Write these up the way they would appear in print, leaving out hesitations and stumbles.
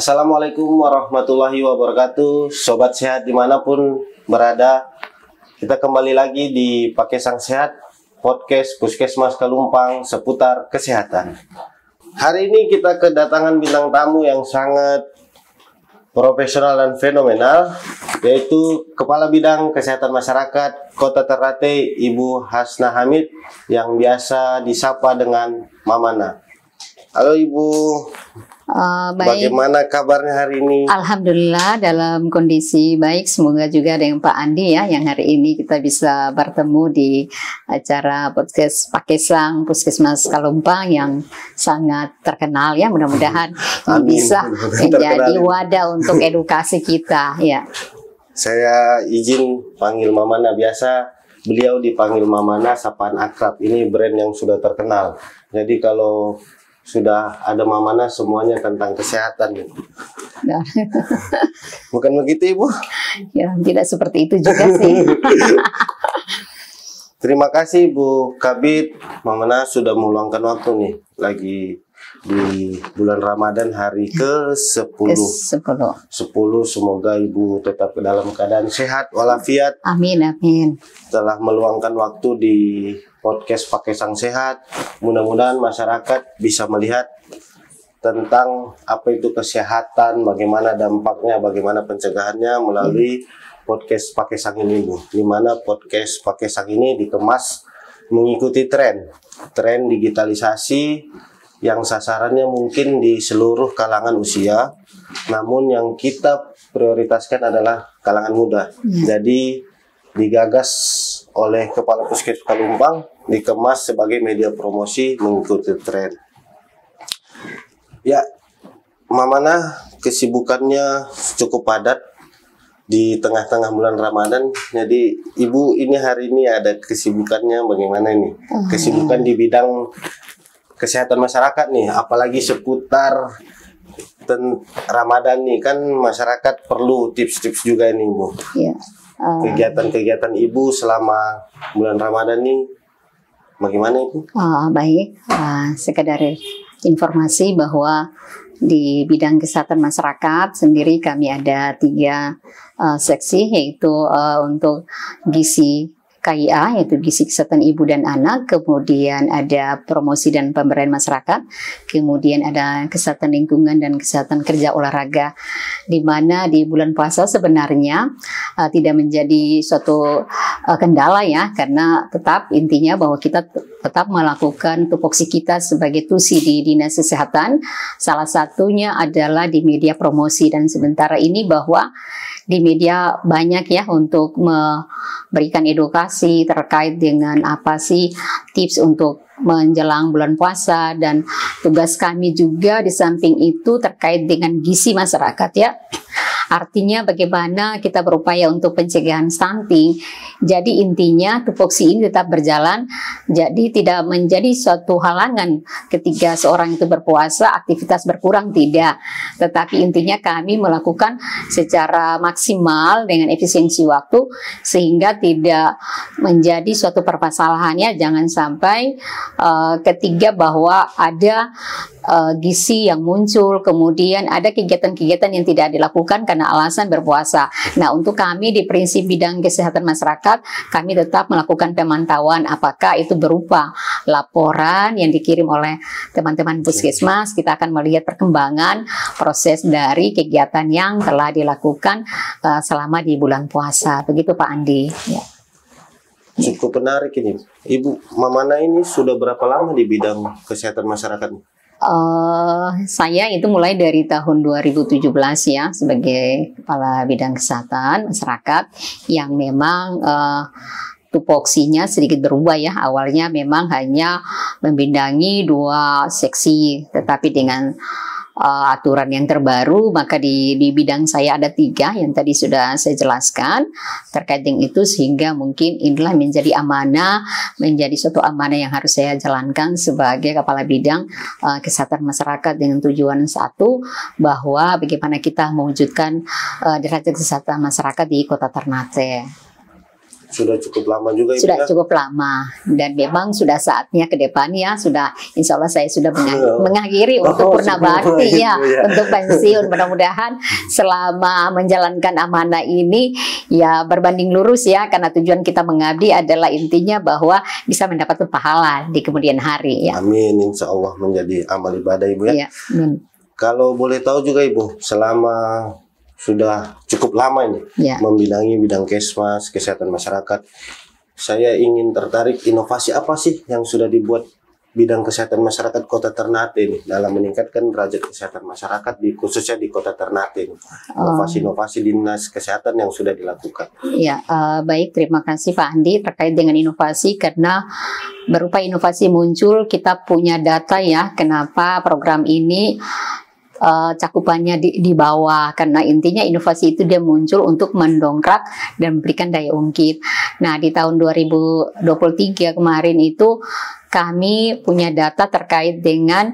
Assalamualaikum warahmatullahi wabarakatuh. Sobat sehat dimanapun berada, kita kembali lagi di Pakesang Sehat, podcast Puskesmas Kalumpang seputar kesehatan. Hari ini kita kedatangan bintang tamu yang sangat profesional dan fenomenal, yaitu Kepala Bidang Kesehatan Masyarakat Kota Ternate, Ibu Hasna Hamid, yang biasa disapa dengan Mamana. Halo Ibu. Baik. Bagaimana kabarnya hari ini? Alhamdulillah dalam kondisi baik. Semoga juga dengan Pak Andi ya, yang hari ini kita bisa bertemu di acara podcast Pakesang Puskesmas Kalumpang yang sangat terkenal ya. Mudah-mudahan bisa menjadi wadah untuk edukasi kita ya. Saya izin panggil Mamana, biasa beliau dipanggil Mamana, sapaan akrab. Ini brand yang sudah terkenal. Jadi kalau sudah ada Mamana semuanya tentang kesehatan. Bukan begitu Ibu? Ya, tidak seperti itu juga sih. Terima kasih Bu Kabid, Mamana sudah meluangkan waktu nih, lagi di bulan Ramadan hari ke-10. Semoga Ibu tetap dalam keadaan sehat walafiat. Amin, amin. Telah meluangkan waktu di podcast Pakesang Sehat. Mudah-mudahan masyarakat bisa melihat tentang apa itu kesehatan, bagaimana dampaknya, bagaimana pencegahannya melalui podcast Pakesang ini, Bu. Di mana podcast Pakesang ini dikemas mengikuti tren digitalisasi yang sasarannya mungkin di seluruh kalangan usia, namun yang kita prioritaskan adalah kalangan muda. Jadi digagas oleh Kepala Puskesmas Kalumpang, dikemas sebagai media promosi mengikuti tren. Ya, Mamana kesibukannya cukup padat di tengah-tengah bulan Ramadan. Jadi Ibu ini hari ini ada kesibukannya bagaimana nih? Kesibukan di bidang kesehatan masyarakat nih, apalagi seputar Ramadan nih, kan masyarakat perlu tips-tips juga nih Bu. Ya. Kegiatan-kegiatan Ibu selama bulan Ramadan nih bagaimana Ibu? Baik, sekedar informasi bahwa di bidang kesehatan masyarakat sendiri kami ada 3 seksi, yaitu untuk gizi KIA, yaitu gizi kesehatan ibu dan anak, kemudian ada promosi dan pemberdayaan masyarakat, kemudian ada kesehatan lingkungan dan kesehatan kerja olahraga, di mana di bulan puasa sebenarnya tidak menjadi suatu kendala ya, karena tetap intinya bahwa kita tetap melakukan tupoksi kita sebagai tusi di Dinas Kesehatan. Salah satunya adalah di media promosi, dan sementara ini bahwa di media banyak ya untuk memberikan edukasi terkait dengan apa sih tips untuk menjelang bulan puasa, dan tugas kami juga di samping itu terkait dengan gizi masyarakat ya. Artinya bagaimana kita berupaya untuk pencegahan stunting. Jadi intinya tupoksi ini tetap berjalan, jadi tidak menjadi suatu halangan ketika seorang itu berpuasa, aktivitas berkurang, tidak. Tetapi intinya kami melakukan secara maksimal dengan efisiensi waktu, sehingga tidak menjadi suatu permasalahannya. Jangan sampai ketiga bahwa ada gizi yang muncul, kemudian ada kegiatan-kegiatan yang tidak dilakukan karena alasan berpuasa. Nah, untuk kami di prinsip bidang kesehatan masyarakat, kami tetap melakukan pemantauan, apakah itu berupa laporan yang dikirim oleh teman-teman puskesmas. Kita akan melihat perkembangan proses dari kegiatan yang telah dilakukan selama di bulan puasa. Begitu Pak Andi ya. Cukup menarik ini. Ibu Mamana ini sudah berapa lama di bidang kesehatan masyarakat? Saya itu mulai dari tahun 2017 ya, sebagai Kepala Bidang Kesehatan Masyarakat, yang memang tupoksinya sedikit berubah ya. Awalnya memang hanya membidangi 2 seksi, tetapi dengan aturan yang terbaru, maka di bidang saya ada 3 yang tadi sudah saya jelaskan terkait dengan itu, sehingga mungkin inilah menjadi amanah, menjadi suatu amanah yang harus saya jalankan sebagai Kepala Bidang Kesehatan Masyarakat, dengan tujuan satu, bahwa bagaimana kita mewujudkan derajat kesehatan masyarakat di Kota Ternate. sudah cukup lama juga Ibu Sudah ya? cukup lama, dan memang sudah saatnya ke depan ya, sudah insya Allah saya sudah mengakhiri untuk purna bakti ya, untuk pensiun. Mudah-mudahan selama menjalankan amanah ini ya berbanding lurus ya, karena tujuan kita mengabdi adalah intinya bahwa bisa mendapatkan pahala di kemudian hari ya. Amin, insya Allah menjadi amal ibadah Ibu ya. Ya, amin. Kalau boleh tahu juga Ibu, selama sudah cukup lama ini Ya. membidangi bidang Kesmas, kesehatan masyarakat, saya ingin tertarik inovasi apa sih yang sudah dibuat bidang kesehatan masyarakat Kota Ternate ini dalam meningkatkan derajat kesehatan masyarakat khususnya di Kota Ternate ini. Inovasi-inovasi dinas kesehatan yang sudah dilakukan. Ya, baik, terima kasih Pak Andi terkait dengan inovasi, karena berupa inovasi muncul kita punya data ya, kenapa program ini cakupannya di bawah, karena intinya inovasi itu dia muncul untuk mendongkrak dan memberikan daya ungkit. Nah, di tahun 2023 kemarin itu kami punya data terkait dengan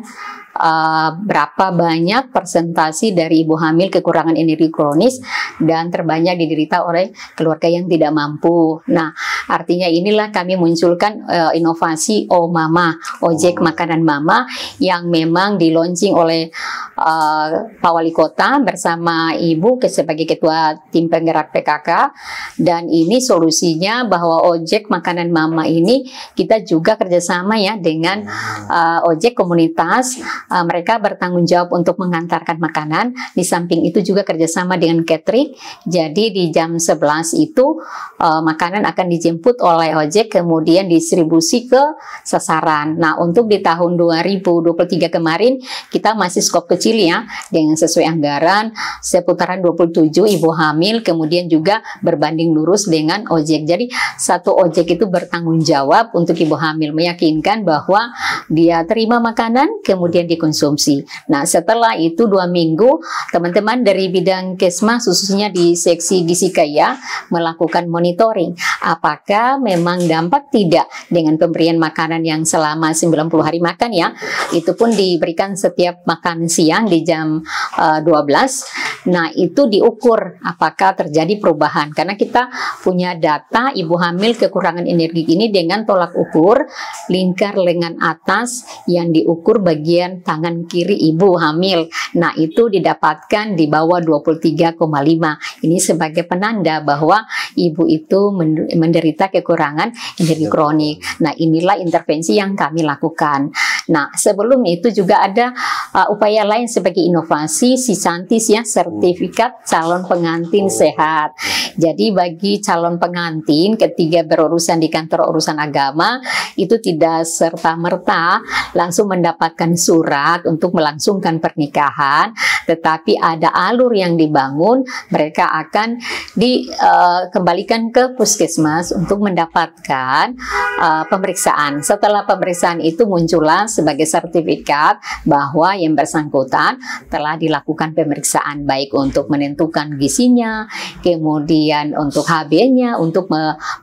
berapa banyak persentasi dari ibu hamil kekurangan energi kronis dan terbanyak diderita oleh keluarga yang tidak mampu. Nah, artinya inilah kami munculkan inovasi Mama, ojek makanan mama, yang memang di launching oleh Pak Wali Kota bersama Ibu sebagai Ketua Tim Penggerak PKK. Dan ini solusinya bahwa ojek makanan mama ini kita juga kerjasama ya dengan ojek komunitas. Mereka bertanggung jawab untuk mengantarkan makanan. Di samping itu juga kerjasama dengan catering. Jadi di jam 11 itu makanan akan dijemput oleh ojek, kemudian distribusi ke sasaran. Nah, untuk di tahun 2023 kemarin kita masih skop kecil ya, dengan sesuai anggaran seputaran 27 ibu hamil, kemudian juga berbanding lurus dengan ojek. Jadi satu ojek itu bertanggung jawab untuk ibu hamil, meyakinkan bahwa dia terima makanan kemudian dikonsumsi. Nah, setelah itu 2 minggu teman-teman dari bidang Kesmas khususnya di seksi gizi kaya melakukan monitoring apakah memang dampak tidak dengan pemberian makanan yang selama 90 hari makan ya. Itu pun diberikan setiap makan siang di jam 12. Nah, itu diukur apakah terjadi perubahan, karena kita punya data ibu hamil kekurangan energi ini dengan tolak ukur lingkar lengan atas yang diukur bagian tangan kiri ibu hamil. Nah, itu didapatkan di bawah 23,5. Ini sebagai penanda bahwa ibu itu menderita kekurangan energi kronik. Nah, inilah intervensi yang kami lakukan. Nah, sebelum itu juga ada upaya lain sebagai inovasi Sisantis ya, sertifikat calon pengantin sehat. Jadi bagi calon pengantin ketika berurusan di kantor urusan agama itu tidak serta-merta langsung mendapatkan surat untuk melangsungkan pernikahan, tetapi ada alur yang dibangun. Mereka akan dikembalikan ke puskesmas untuk mendapatkan pemeriksaan. Setelah pemeriksaan itu muncullah sebagai sertifikat bahwa yang bersangkutan telah dilakukan pemeriksaan, baik untuk menentukan gizinya, kemudian untuk HB-nya, untuk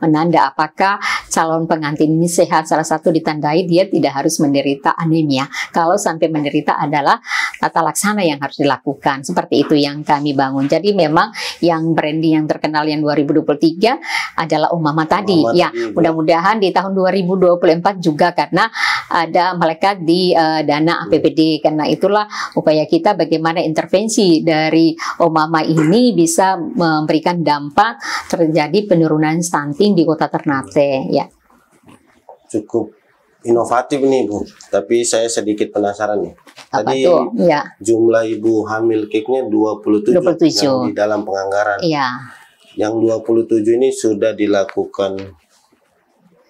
menanda apakah calon pengantin ini sehat. Salah satu ditandai dia tidak harus menderita anemia. Kalau sampai menderita adalah tata laksana yang harus dilakukan. Seperti itu yang kami bangun. Jadi memang yang branding yang terkenal yang 2023 adalah Mama tadi. Ya, mudah-mudahan di tahun 2024 juga, karena ada melekat di dana APBD. Karena itulah upaya kita bagaimana intervensi dari Mama ini bisa memberikan dampak terjadi penurunan stunting di Kota Ternate. Ya. Cukup inovatif nih Bu, tapi saya sedikit penasaran nih. Tadi ya, jumlah ibu hamil cake-nya 27 yang di dalam penganggaran. Iya. Yang 27 ini sudah dilakukan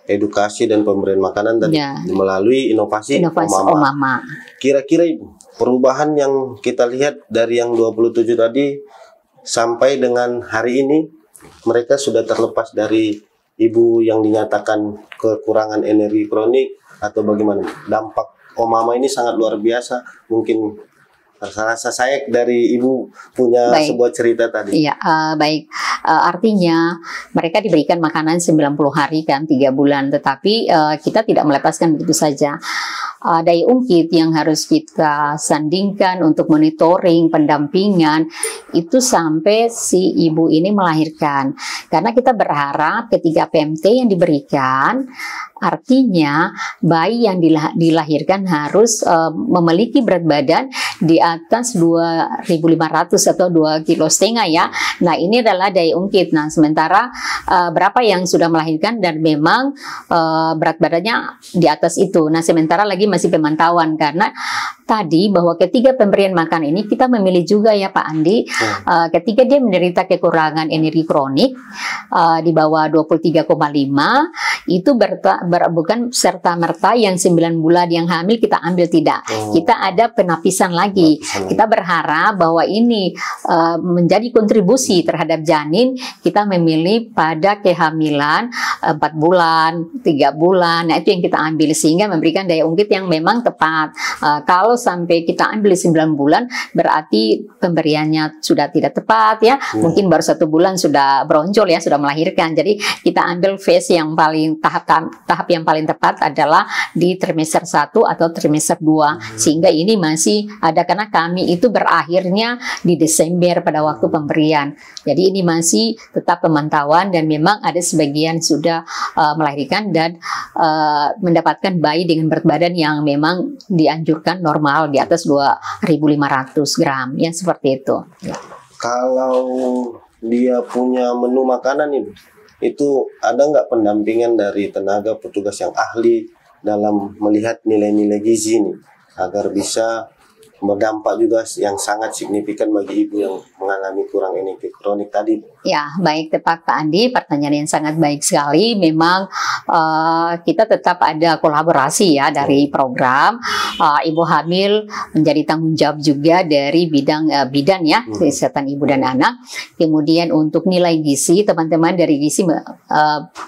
edukasi dan pemberian makanan tadi melalui inovasi Mama. Kira-kira Ibu, perubahan yang kita lihat dari yang 27 tadi sampai dengan hari ini, mereka sudah terlepas dari ibu yang dinyatakan kekurangan energi kronik atau bagaimana? Dampak Mama ini sangat luar biasa. Mungkin Rasa saya dari Ibu punya sebuah cerita tadi. Iya, baik. Artinya mereka diberikan makanan 90 hari kan, 3 bulan. Tetapi kita tidak melepaskan begitu saja. Daya ungkit yang harus kita sandingkan untuk monitoring, pendampingan, itu sampai si ibu ini melahirkan. Karena kita berharap ketika PMT yang diberikan, artinya bayi yang dilahirkan harus memiliki berat badan di atas 2.500 atau 2,5 kilo ya. Nah, ini adalah daya ungkit. Nah, sementara berapa yang sudah melahirkan dan memang berat badannya di atas itu. Nah, sementara lagi masih pemantauan karena tadi bahwa ketika pemberian makan ini kita memilih juga ya Pak Andi, ketika dia menderita kekurangan energi kronik di bawah 23,5 itu bukan serta-merta yang 9 bulan yang hamil kita ambil, tidak. Kita ada penapisan lagi. Kita berharap bahwa ini menjadi kontribusi terhadap janin, kita memilih pada kehamilan 4 bulan, 3 bulan. Nah, itu yang kita ambil sehingga memberikan daya ungkit yang memang tepat. Kalau sampai kita ambil 9 bulan berarti pemberiannya sudah tidak tepat ya. Mungkin baru 1 bulan sudah beronjol ya, sudah melahirkan. Jadi kita ambil phase yang paling tahap yang paling tepat adalah di trimester 1 atau trimester 2. Sehingga ini masih ada karena kami itu berakhirnya di Desember pada waktu pemberian. Jadi ini masih tetap pemantauan dan memang ada sebagian sudah melahirkan dan mendapatkan bayi dengan berat badan yang memang dianjurkan normal di atas 2.500 gram ya, seperti itu ya. Kalau dia punya menu makanan itu ada nggak pendampingan dari tenaga petugas yang ahli dalam melihat nilai-nilai gizi nih agar bisa berdampak juga yang sangat signifikan bagi ibu yang mengalami kurang energi kronik tadi? Ya, baik, tepat Pak Andi, pertanyaan yang sangat baik sekali. Memang kita tetap ada kolaborasi ya dari program. Ibu hamil menjadi tanggung jawab juga dari bidang bidan ya, kesehatan ibu dan anak. Kemudian untuk nilai gizi, teman-teman dari gizi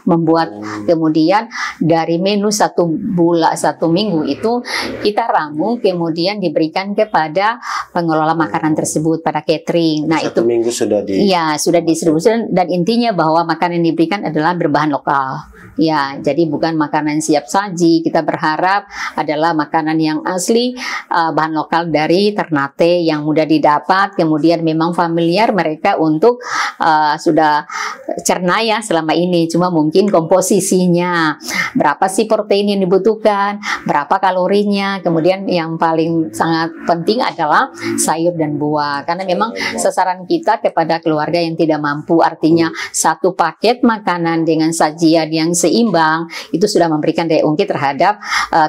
membuat kemudian dari menu 1 minggu itu kita ramu, kemudian diberikan kepada pengelola makanan tersebut pada catering. Nah, 1 itu minggu sudah sudah didistribusikan dan intinya bahwa makanan yang diberikan adalah berbahan lokal. Ya, jadi bukan makanan siap saji. Kita berharap adalah makanan yang asli, bahan lokal dari Ternate yang mudah didapat. Kemudian memang familiar mereka untuk sudah cerna ya selama ini. Cuma mungkin komposisinya, berapa sih protein yang dibutuhkan, berapa kalorinya. Kemudian yang paling sangat penting adalah sayur dan buah. Karena memang sasaran kita kepada keluarga yang tidak mampu, artinya 1 paket makanan dengan sajian yang seimbang itu sudah memberikan daya ungkit terhadap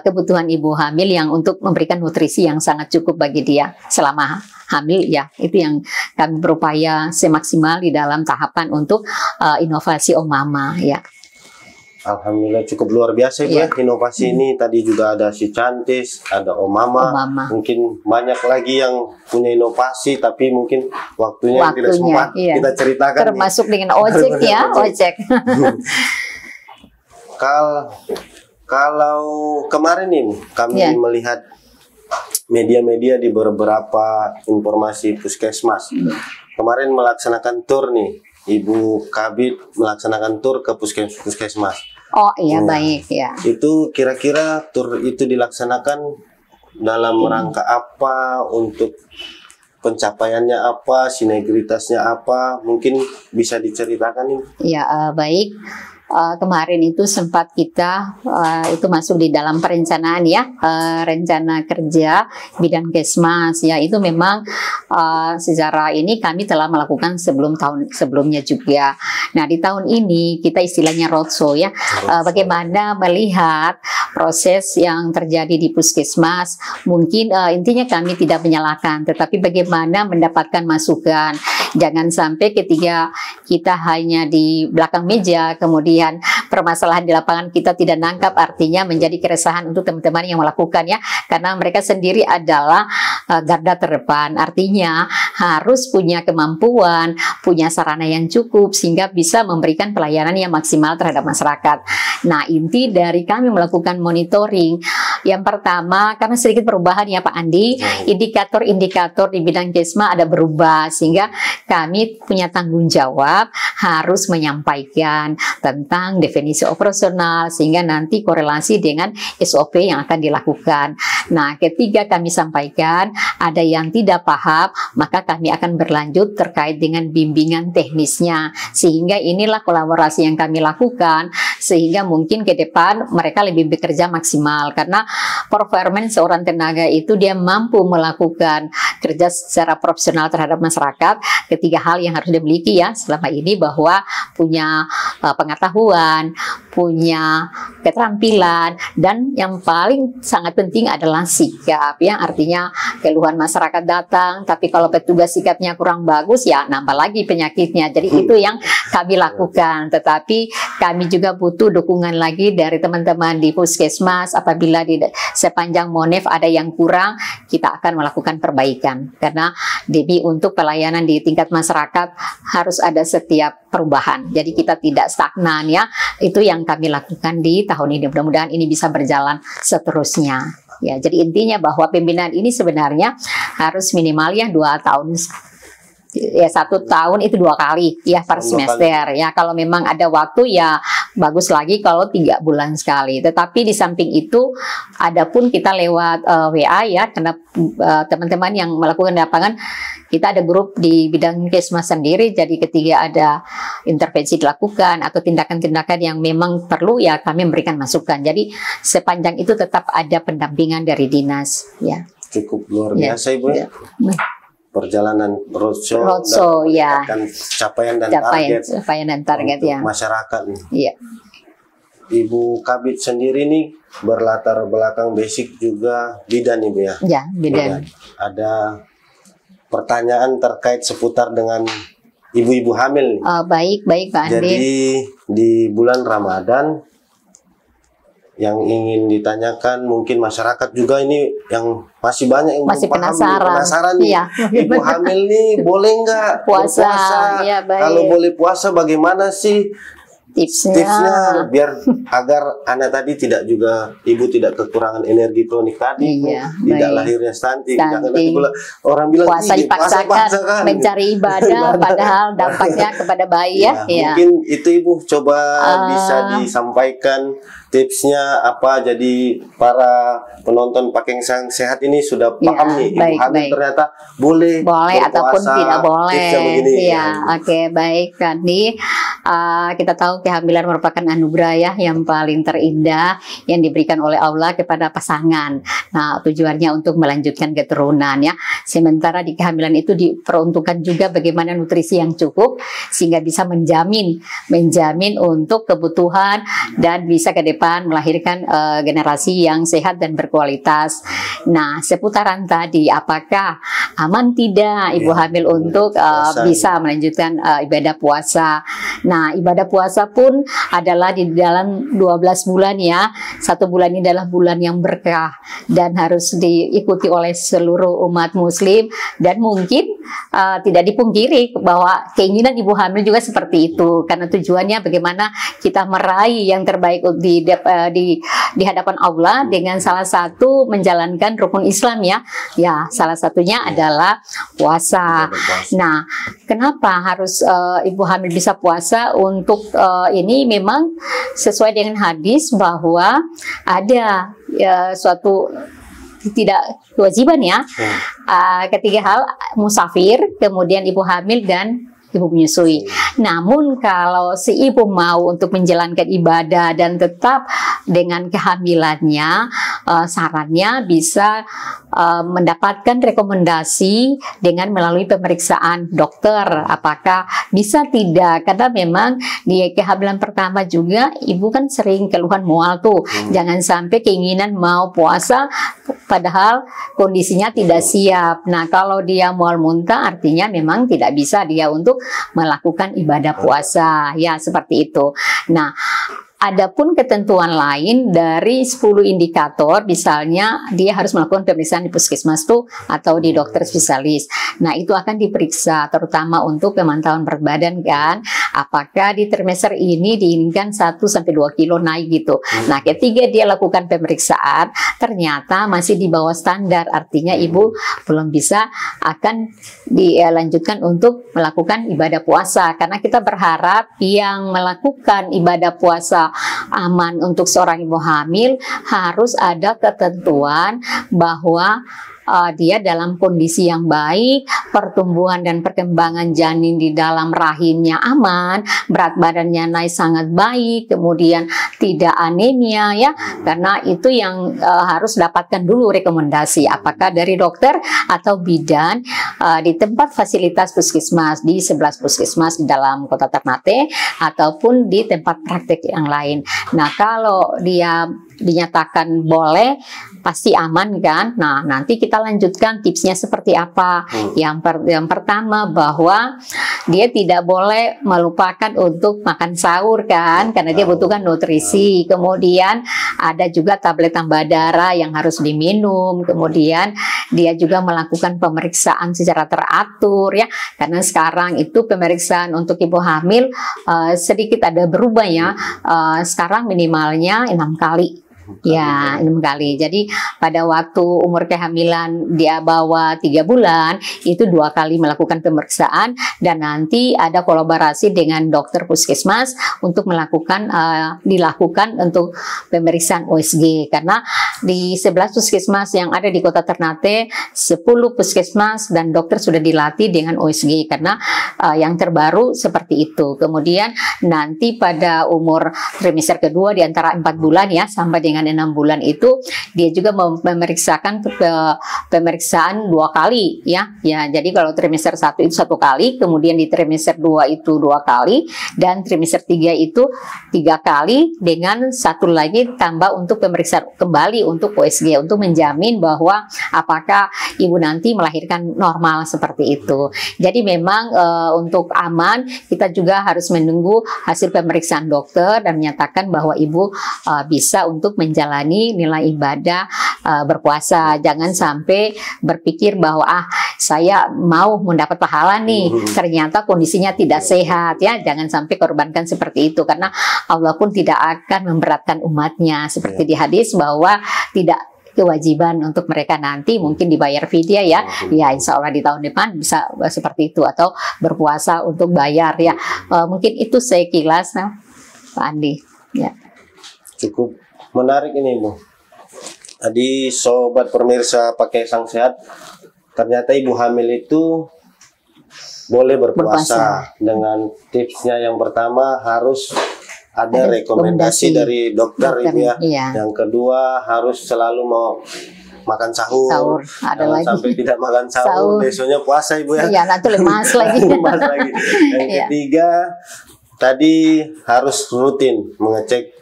kebutuhan ibu hamil yang untuk memberikan nutrisi yang sangat cukup bagi dia selama hamil ya. Itu yang kami berupaya semaksimal di dalam tahapan untuk inovasi Omama ya. Alhamdulillah cukup luar biasa ya inovasi ini. Tadi juga ada si Cantis, ada Omama. Mungkin banyak lagi yang punya inovasi tapi mungkin waktunya tidak sempat kita ceritakan. Termasuk dengan ojek ya, ojek. Kalau kemarin nih kami melihat media-media di beberapa informasi puskesmas kemarin melaksanakan tur nih, Ibu Kabid melaksanakan tur ke puskesmas. Oh iya, baik ya. Itu kira-kira tur itu dilaksanakan dalam rangka apa, untuk pencapaiannya apa, sinergitasnya apa, mungkin bisa diceritakan nih? Ya, baik. Kemarin itu sempat kita itu masuk di dalam perencanaan ya, rencana kerja bidang Kesmas ya. Itu memang secara ini kami telah melakukan sebelum tahun sebelumnya juga. Nah, di tahun ini kita istilahnya roadshow ya, bagaimana melihat proses yang terjadi di puskesmas. Mungkin intinya kami tidak menyalahkan, tetapi bagaimana mendapatkan masukan. Jangan sampai ketika kita hanya di belakang meja kemudian permasalahan di lapangan kita tidak nangkap, artinya menjadi keresahan untuk teman-teman yang melakukannya, karena mereka sendiri adalah garda terdepan, artinya harus punya kemampuan, punya sarana yang cukup sehingga bisa memberikan pelayanan yang maksimal terhadap masyarakat. Nah, inti dari kami melakukan monitoring Yang pertama, karena sedikit perubahan ya Pak Andi, indikator-indikator di bidang KESMA ada berubah, sehingga kami punya tanggung jawab harus menyampaikan tentang definisi operasional, sehingga nanti korelasi dengan SOP yang akan dilakukan. Nah, ketika kami sampaikan, ada yang tidak paham, maka kami akan berlanjut terkait dengan bimbingan teknisnya, sehingga inilah kolaborasi yang kami lakukan, sehingga mungkin ke depan mereka lebih bekerja maksimal, karena performance seorang tenaga itu dia mampu melakukan kerja secara profesional terhadap masyarakat. Ketiga hal yang harus dimiliki ya selama ini, bahwa punya pengetahuan, punya keterampilan, dan yang paling sangat penting adalah sikap ya. Artinya keluhan masyarakat datang, tapi kalau petugas sikapnya kurang bagus ya nambah lagi penyakitnya. Jadi itu yang kami lakukan. Tetapi kami juga butuh dukungan lagi dari teman-teman di Puskesmas. Apabila di sepanjang Monef ada yang kurang, kita akan melakukan perbaikan, karena demi untuk pelayanan di tingkat masyarakat harus ada setiap perubahan. Jadi kita tidak stagnan ya. Itu yang kami lakukan di tahun ini. Mudah-mudahan ini bisa berjalan seterusnya. Ya, jadi intinya bahwa pembinaan ini sebenarnya harus minimal ya 2 tahun. Ya 1 tahun itu 2 kali ya per semester ya. Kalau memang ada waktu ya bagus lagi kalau 3 bulan sekali. Tetapi di samping itu adapun kita lewat WA ya, karena teman-teman yang melakukan di lapangan, kita ada grup di bidang KESMA sendiri. Jadi ketika ada intervensi dilakukan atau tindakan-tindakan yang memang perlu ya kami memberikan masukan. Jadi sepanjang itu tetap ada pendampingan dari dinas ya. Cukup luar biasa Ibu ya. Perjalanan roadshow ya, capaian dan target ya masyarakat. Iya. Ibu Kabid sendiri nih berlatar belakang basic juga bidan Ibu ya. Ya, bidan. Ada pertanyaan terkait seputar dengan ibu-ibu hamil. Baik Pak Andi. Jadi di bulan Ramadan yang ingin ditanyakan, mungkin masyarakat juga ini yang masih banyak yang masih penasaran nih. Iya. Ibu hamil nih boleh nggak puasa? Ya, kalau boleh puasa bagaimana sih tipsnya biar agar anak tadi tidak juga, ibu tidak kekurangan energi kronik tadi, tidak lahirnya stunting. Jangan nanti orang bilang puasa dipaksakan mencari ibadah padahal dampaknya kepada bayi ya. Mungkin itu Ibu coba bisa disampaikan tipsnya apa, jadi para penonton Pakaian Sehat ini sudah paham nih ibu hamil ternyata boleh ataupun tidak boleh. Ya, oke, baik Kandi. Kita tahu kehamilan merupakan anugerah ya yang paling terindah yang diberikan oleh Allah kepada pasangan. Nah, tujuannya untuk melanjutkan keturunan ya. Sementara di kehamilan itu diperuntukkan juga bagaimana nutrisi yang cukup sehingga bisa menjamin untuk kebutuhan dan bisa ke depan melahirkan generasi yang sehat dan berkualitas. Nah, seputaran tadi, apakah aman tidak ibu hamil untuk bisa melanjutkan ibadah puasa? Nah, ibadah puasa pun adalah di dalam 12 bulan ya. 1 bulan ini adalah bulan yang berkah dan harus diikuti oleh seluruh umat muslim, dan mungkin tidak dipungkiri bahwa keinginan ibu hamil juga seperti itu, karena tujuannya bagaimana kita meraih yang terbaik di hadapan Allah dengan salah satu menjalankan rukun Islam ya. Ya, salah satunya adalah puasa. Nah, kenapa harus ibu hamil bisa puasa? Untuk ini memang sesuai dengan hadis bahwa ada suatu tidak kewajiban ya. Ketiga hal, musafir, kemudian ibu hamil, dan ibu menyusui. Namun kalau si ibu mau untuk menjalankan ibadah dan tetap dengan kehamilannya, sarannya bisa mendapatkan rekomendasi dengan melalui pemeriksaan dokter apakah bisa tidak, karena memang di kehamilan pertama juga ibu kan sering keluhan mual tuh. Jangan sampai keinginan mau puasa padahal kondisinya tidak siap. Nah, kalau dia mual muntah artinya memang tidak bisa dia untuk melakukan ibadah puasa ya, seperti itu. Nah, adapun ketentuan lain dari 10 indikator, misalnya dia harus melakukan pemeriksaan di puskesmas tuh atau di dokter spesialis. Nah, itu akan diperiksa terutama untuk pemantauan berat badan kan. apakah di trimester ini diinginkan 1-2 kilo naik gitu. Nah, ketika dia lakukan pemeriksaan, ternyata masih di bawah standar, artinya ibu belum bisa akan dilanjutkan untuk melakukan ibadah puasa, karena kita berharap yang melakukan ibadah puasa aman untuk seorang ibu hamil harus ada ketentuan bahwa dia dalam kondisi yang baik, pertumbuhan dan perkembangan janin di dalam rahimnya aman, berat badannya naik sangat baik, kemudian tidak anemia ya, karena itu yang harus dapatkan dulu rekomendasi apakah dari dokter atau bidan di tempat fasilitas puskesmas, di 11 puskesmas di dalam Kota Ternate ataupun di tempat praktek yang lain. Nah, kalau dia dinyatakan boleh, pasti aman kan. Nah, nanti kita lanjutkan tipsnya seperti apa. Yang pertama bahwa dia tidak boleh melupakan untuk makan sahur kan, karena dia butuhkan nutrisi. Kemudian ada juga tablet tambah darah yang harus diminum. Kemudian dia juga melakukan pemeriksaan secara teratur ya, karena sekarang itu pemeriksaan untuk ibu hamil sedikit ada berubah ya. Sekarang minimalnya 6 kali. Ya, 6 kali. Jadi pada waktu umur kehamilan dia bawa 3 bulan, itu 2 kali melakukan pemeriksaan, dan nanti ada kolaborasi dengan dokter puskesmas untuk dilakukan untuk pemeriksaan USG, karena di 11 puskesmas yang ada di Kota Ternate, 10 puskesmas dan dokter sudah dilatih dengan USG, karena yang terbaru seperti itu. Kemudian nanti pada umur trimester kedua di antara 4 bulan ya sampai dengan 6 bulan itu dia juga memeriksakan pemeriksaan 2 kali ya. Jadi kalau trimester 1 itu 1 kali, kemudian di trimester 2 itu 2 kali, dan trimester 3 itu 3 kali, dengan 1 lagi tambah untuk pemeriksaan kembali untuk USG untuk menjamin bahwa apakah ibu nanti melahirkan normal seperti itu. Jadi memang untuk aman kita juga harus menunggu hasil pemeriksaan dokter dan menyatakan bahwa ibu bisa untuk menjalani nilai ibadah berpuasa. Jangan sampai berpikir bahwa saya mau mendapat pahala nih, ternyata kondisinya tidak sehat ya. Jangan sampai korbankan seperti itu, karena Allah pun tidak akan memberatkan umatnya, seperti di hadis bahwa tidak kewajiban untuk mereka nanti mungkin dibayar fidyah ya. Ya, insya Allah di tahun depan bisa seperti itu, atau berpuasa untuk bayar ya. Mungkin itu sekilas Pak Andi ya. Cukup menarik ini Bu. Tadi sobat pemirsa Pakai Sang Sehat, ternyata ibu hamil itu boleh berpuasa dengan tipsnya. Yang pertama harus ada rekomendasi dari dokter ibu ya. Iya. Yang kedua harus selalu mau makan sahur. Ada lagi sampai tidak makan sahur, besoknya puasa ibu ya. Iya, nanti lemas lagi. Lemas lagi. Yang ketiga tadi harus rutin mengecek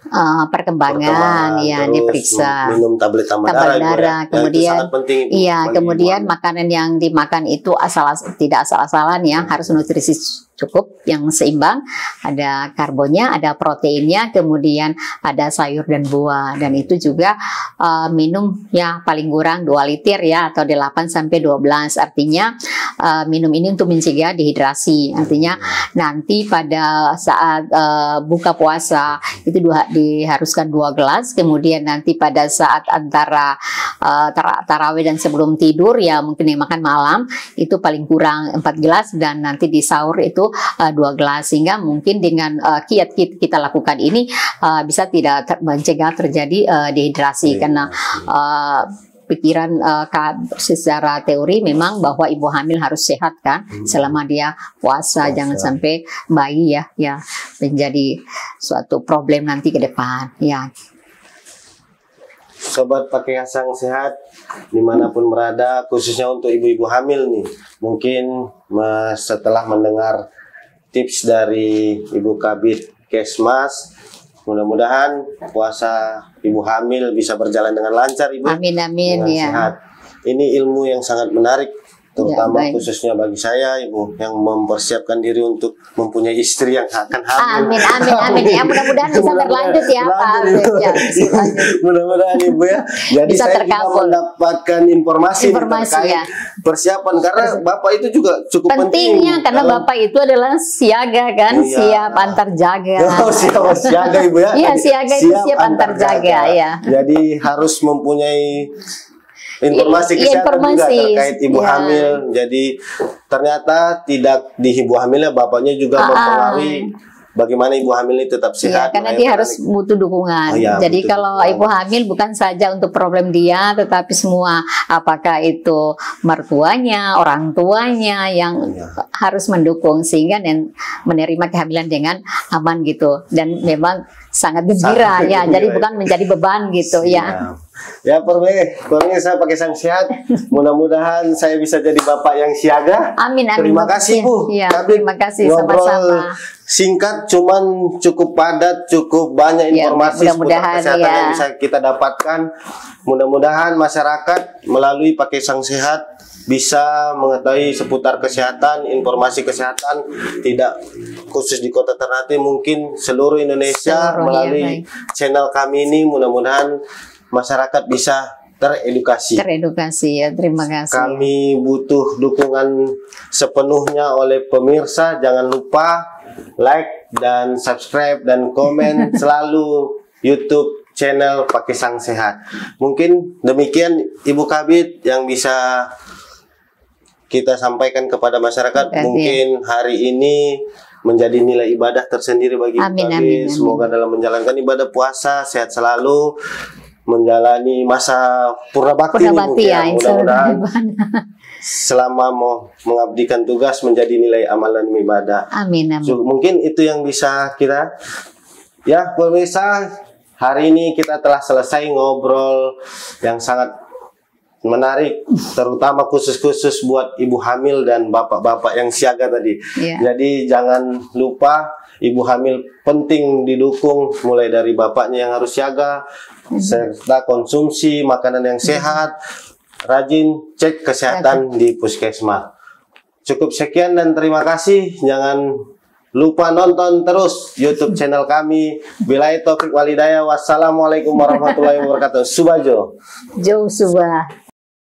perkembangan ya, diperiksa, minum tablet tambah darah. Kemudian penting, kemudian makanan yang dimakan itu tidak asal-asalan ya, harus nutrisi cukup yang seimbang, ada karbonnya, ada proteinnya, kemudian ada sayur dan buah, dan itu juga minum ya paling kurang 2 liter ya, atau 8-12. Artinya minum ini untuk mencegah dehidrasi. Artinya nanti pada saat buka puasa itu diharuskan 2 gelas, kemudian nanti pada saat antara tarawih dan sebelum tidur ya mungkin yang makan malam itu paling kurang 4 gelas, dan nanti di sahur itu 2 gelas, sehingga mungkin dengan kiat kita lakukan ini bisa tidak mencegah terjadi dehidrasi. Karena pikiran secara teori memang bahwa ibu hamil harus sehat kan selama dia puasa, jangan sampai bayi ya menjadi suatu problem nanti ke depan ya. Sobat Pakai Sang Sehat dimanapun berada, khususnya untuk ibu-ibu hamil nih, mungkin setelah mendengar tips dari Ibu Kabid Kesmas, mudah-mudahan puasa ibu hamil bisa berjalan dengan lancar ibu. Amin ya. Sehat. Ini ilmu yang sangat menarik terutama baik. khususnya bagi saya, Ibu, yang mempersiapkan diri untuk mempunyai istri yang akan hamil. Amin, amin, amin. Ya, mudah-mudahan bisa berlanjut ya, Pak Alvin. Ya, bisa lanjut. Mudah-mudahan Ibu ya. Jadi Bisa saya juga terkabul. mendapatkan informasi terkait ya. persiapan, karena Bapak itu juga cukup Pentingnya karena dalam- Bapak itu adalah siaga kan, Iya. siap antar jaga. Oh, siaga Ibu ya. Iya, siaga itu siap antar jaga, ya. Jadi harus mempunyai informasi Iya, kesehatan informasi. juga terkait ibu Iya. hamil. Jadi ternyata tidak di ibu hamilnya, bapaknya juga mempengaruhi bagaimana ibu hamil ini tetap Iya, sehat. karena Nah, dia itu harus butuh dukungan. Oh, iya, Jadi butuh kalau dukungan. ibu hamil bukan saja untuk problem dia, tetapi semua, apakah itu mertuanya, orang tuanya yang Iya. harus mendukung sehingga menerima kehamilan dengan aman gitu. Dan memang sangat gembira Sangat ya. gembira, Jadi ya. bukan menjadi beban gitu ya. Ya, saya pakai sang sehat. Mudah-mudahan saya bisa jadi bapak yang siaga. Amin, amin. Terima kasih, Bu. Ya, Kami terima kasih ngobrol sama-sama. singkat, cuman cukup padat, cukup banyak Ya, informasi seputar mudah-mudahan, kesehatan ya. yang bisa kita dapatkan. Mudah-mudahan masyarakat melalui pakai sang sehat bisa mengetahui seputar kesehatan, informasi kesehatan, tidak khusus di Kota Ternate, mungkin seluruh Indonesia Seluruh, melalui ya, channel kami ini. Mudah-mudahan masyarakat bisa teredukasi. Teredukasi ya, terima kasih. Kami butuh dukungan sepenuhnya oleh pemirsa. Jangan lupa like dan subscribe dan komen selalu YouTube channel Pakai Sang Sehat. Mungkin demikian Ibu Kabid yang bisa kita sampaikan kepada masyarakat. Oke, Mungkin hari ini menjadi nilai ibadah tersendiri bagi Ibu Amin, Kabid. amin, amin. Semoga dalam menjalankan ibadah puasa sehat selalu, menjalani masa purna bakti, Purna bakti ya, mudah-mudahan selama mau mengabdikan tugas menjadi nilai amalan ibadah. Amin, amin. So, mungkin itu yang bisa kita, ya pemirsa, hari ini kita telah selesai ngobrol yang sangat menarik, terutama khusus-khusus buat ibu hamil dan bapak-bapak yang siaga tadi. Iya. Jadi jangan lupa ibu hamil penting didukung, mulai dari bapaknya yang harus siaga, serta konsumsi makanan yang sehat, rajin cek kesehatan di puskesmas. Cukup sekian dan terima kasih. Jangan lupa nonton terus YouTube channel kami. Billahi taufik walhidayah. Wassalamualaikum warahmatullahi wabarakatuh. Subajo. Jauh subah.